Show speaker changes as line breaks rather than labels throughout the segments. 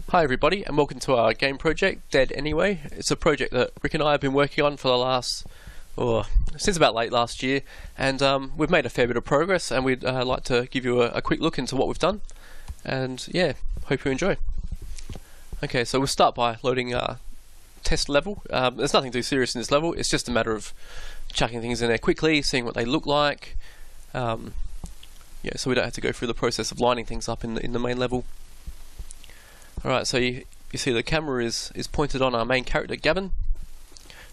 Hi everybody, and welcome to our game project, Dead Anyway. It's a project that Rick and I have been working on for the last, since about late last year, and we've made a fair bit of progress, and we'd like to give you a quick look into what we've done, and yeah, hope you enjoy. Okay, so we'll start by loading our test level. There's nothing too serious in this level, it's just a matter of chucking things in there quickly, seeing what they look like, yeah, so we don't have to go through the process of lining things up in the main level. Alright, so you see the camera is pointed on our main character, Gavin.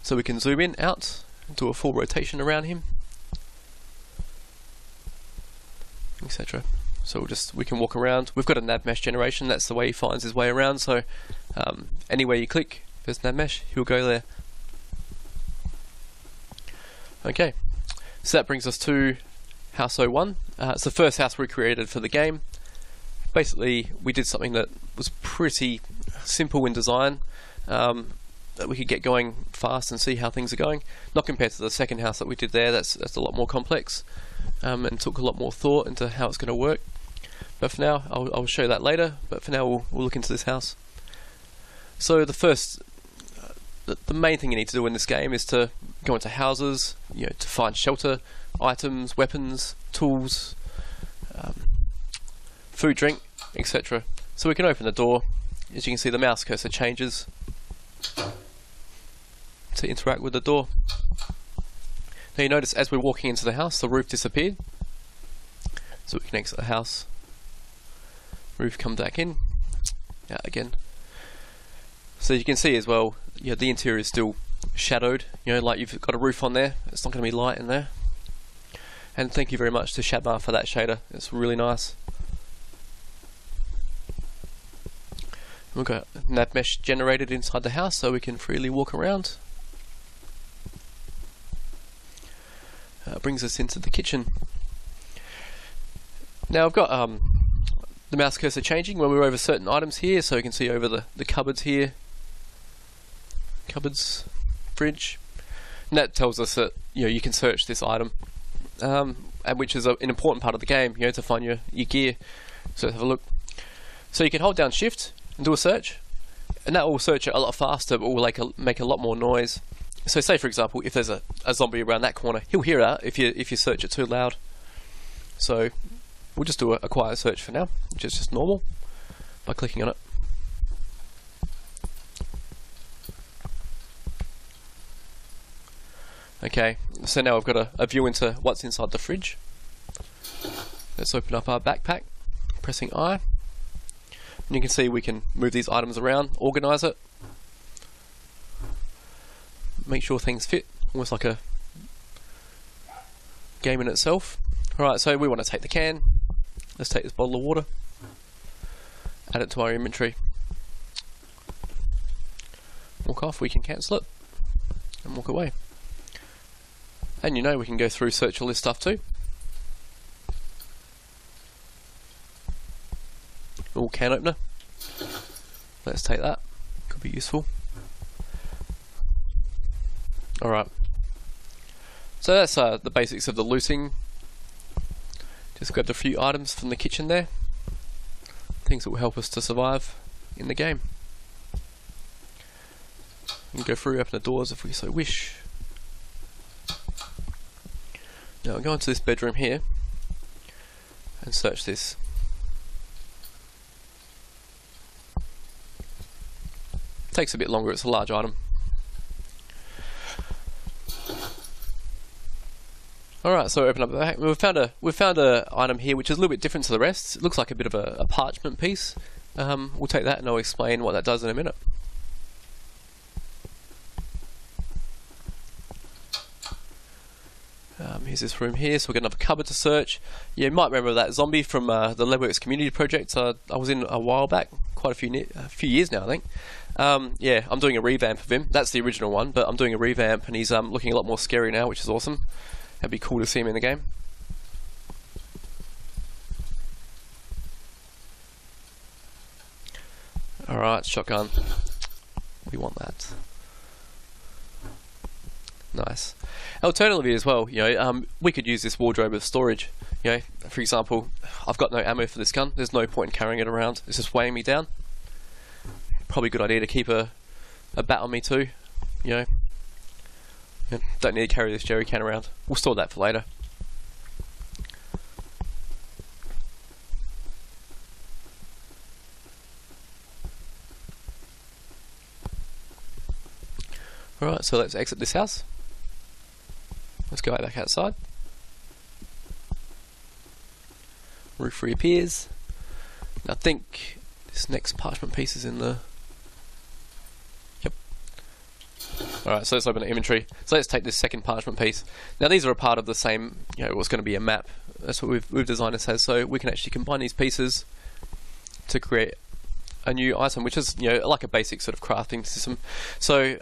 So we can zoom in, out, and do a full rotation around him, etc. So we can walk around. We've got a nav mesh generation, that's the way he finds his way around, so anywhere you click, if there's nav mesh, he'll go there. Okay, so that brings us to House 01. It's the first house we created for the game. Basically, we did something that was pretty simple in design, that we could get going fast and see how things are going. Not compared to the second house that we did there, that's a lot more complex, and took a lot more thought into how it's going to work. But for now, I'll show you that later, but for now we'll look into this house. So the main thing you need to do in this game is to go into houses, to find shelter, items, weapons, tools, food, drink, etc. So we can open the door. As you can see, the mouse cursor changes to interact with the door. Now you notice as we're walking into the house, the roof disappeared. So we can exit the house. Roof come back in. Out again. So you can see as well, the interior is still shadowed. Like you've got a roof on there. It's not going to be light in there. And thank you very much to Shadmar for that shader. It's really nice. We've got nav mesh generated inside the house so we can freely walk around. Brings us into the kitchen. Now I've got the mouse cursor changing when we're over certain items here, so you can see over the cupboards here. Cupboards, fridge. And that tells us that you can search this item, and which is an important part of the game, to find your gear. So let's have a look. So you can hold down shift and do a search, and that will search it a lot faster, but will make a lot more noise. So say for example, if there's a zombie around that corner, he'll hear that if you search it too loud. So we'll just do a quiet search for now, which is just normal, by clicking on it. Okay, so now we've got a view into what's inside the fridge. Let's open up our backpack, pressing I. And you can see we can move these items around, organise it, make sure things fit, almost like a game in itself. Alright, so we want to take the can. Let's take this bottle of water, add it to our inventory, walk off, we can cancel it, and walk away. And we can go through search all this stuff too. Little can opener. Let's take that. Could be useful. Alright. So that's the basics of the looting. Just grabbed a few items from the kitchen there. Things that will help us to survive in the game. We can go through, open the doors if we so wish. Now I'll go into this bedroom here and search this. Takes a bit longer, it's a large item. Alright, so open up the back. We've found a item here which is a little bit different to the rest. It looks like a bit of a parchment piece. We'll take that and I'll explain what that does in a minute. Here's this room here, so we've got another cupboard to search. You might remember that zombie from the Legworks community project I was in a while back, quite a few years now I think. Yeah, I'm doing a revamp of him. That's the original one, but I'm doing a revamp and he's looking a lot more scary now, which is awesome. It'd be cool to see him in the game. Alright, shotgun. We want that. Nice. Alternatively as well, we could use this wardrobe as storage. For example, I've got no ammo for this gun. There's no point in carrying it around. It's just weighing me down. probably a good idea to keep a bat on me too. You know, don't need to carry this jerry can around. We'll store that for later. Alright, so let's exit this house. Let's go back outside. Roof reappears. Now I think this next parchment piece is in the... Yep. Alright, so let's open the inventory. So let's take this second parchment piece. Now these are a part of the same, you know, what's going to be a map. That's what we've designed this as, so we can actually combine these pieces to create a new item, which is, you know, like a basic sort of crafting system. So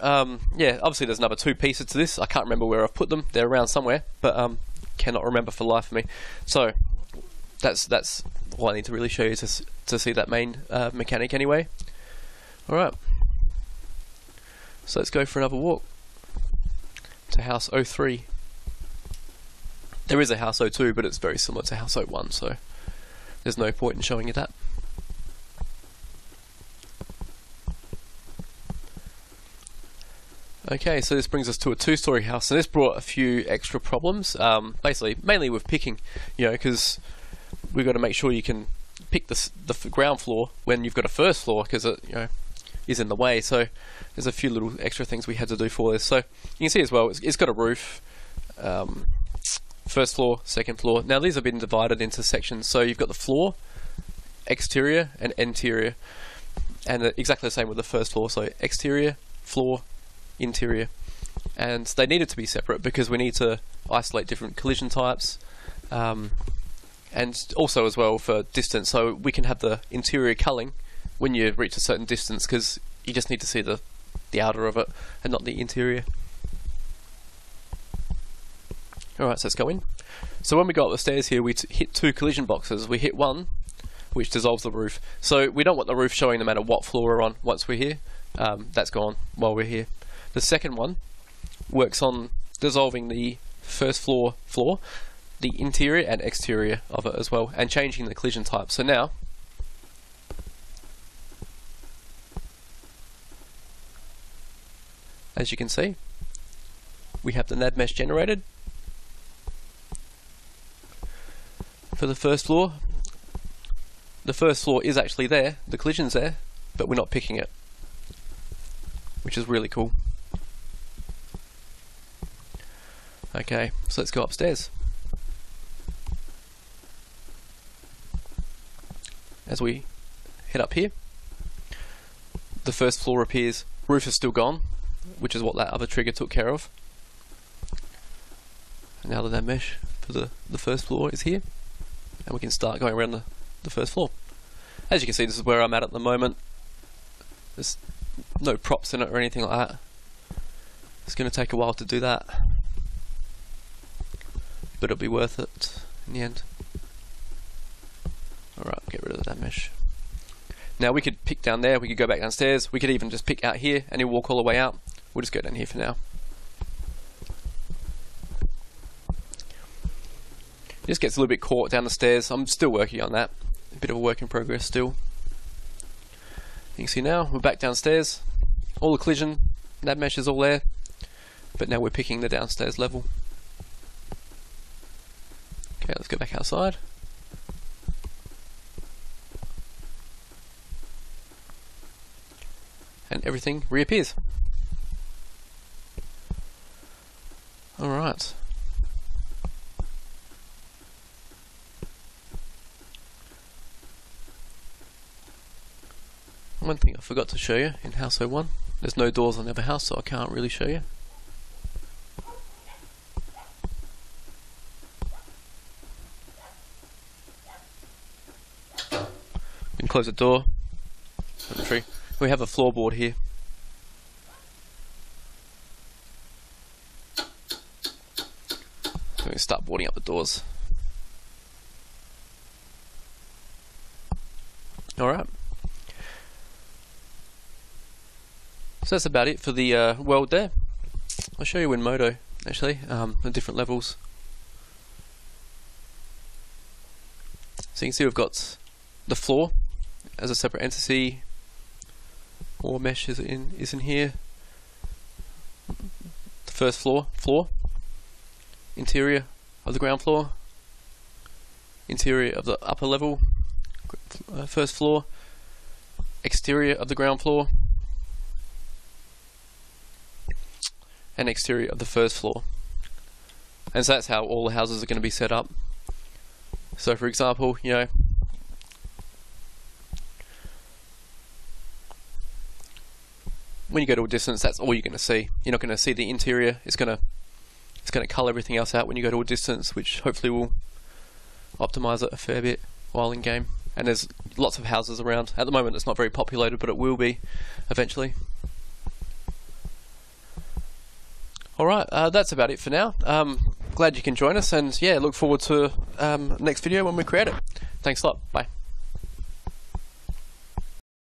yeah, obviously there's another 2 pieces to this. I can't remember where I've put them. They're around somewhere, but cannot remember for the life of me. So that's all I need to really show you to see that main mechanic anyway. Alright, so let's go for another walk to house 03. There is a house 02, but it's very similar to house 01, so there's no point in showing you that. Okay, so this brings us to a 2-story house, and this brought a few extra problems, basically, mainly with picking, you know, because we've got to make sure you can pick the ground floor when you've got a first floor, because it, you know, is in the way. So there's a few little extra things we had to do for this. So you can see as well, it's got a roof, first floor, second floor. Now these have been divided into sections, so you've got the floor, exterior and interior, and exactly the same with the first floor, so exterior, floor, interior, and they needed to be separate because we need to isolate different collision types, and also as well for distance, so we can have the interior culling when you reach a certain distance, because you just need to see the outer of it and not the interior. Alright, so let's go in. So when we go up the stairs here, we hit 2 collision boxes. We hit one which dissolves the roof, so we don't want the roof showing no matter what floor we're on once we're here. That's gone while we're here. The second one works on dissolving the first floor, the interior and exterior of it as well, and changing the collision type. So now, as you can see, we have the NAD mesh generated for the first floor. The first floor is actually there, the collision's there, but we're not picking it, which is really cool. Okay, so let's go upstairs. As we head up here, the first floor appears, roof is still gone, which is what that other trigger took care of. And now the NAD mesh for the first floor is here, and we can start going around the first floor. As you can see, this is where I'm at the moment. There's no props in it or anything like that. It's going to take a while to do that, but it'll be worth it in the end. Alright, get rid of that mesh. Now we could pick down there, we could go back downstairs, we could even just pick out here and he'll walk all the way out. We'll just go down here for now. It just gets a little bit caught down the stairs. I'm still working on that. A bit of a work in progress still. You can see now, we're back downstairs. All the collision, NAD mesh is all there, but now we're picking the downstairs level. Okay, let's go back outside. And everything reappears. Alright. One thing I forgot to show you in House 01, there's no doors on the other house, so I can't really show you. We can close the door. We have a floorboard here. So we can start boarding up the doors. Alright. So that's about it for the world there. I'll show you in Modo, actually, the different levels. So you can see we've got the floor as a separate entity, or mesh is in here. The first floor, interior of the ground floor, interior of the upper level, first floor, exterior of the ground floor, and exterior of the first floor. And so that's how all the houses are going to be set up. So for example, you know, when you go to a distance, that's all you're going to see. You're not going to see the interior. It's going to cull everything else out when you go to a distance, which hopefully will optimize it a fair bit while in game. And there's lots of houses around. At the moment it's not very populated, but it will be eventually. Alright, that's about it for now. Glad you can join us, and yeah, look forward to next video when we create it. Thanks a lot. Bye.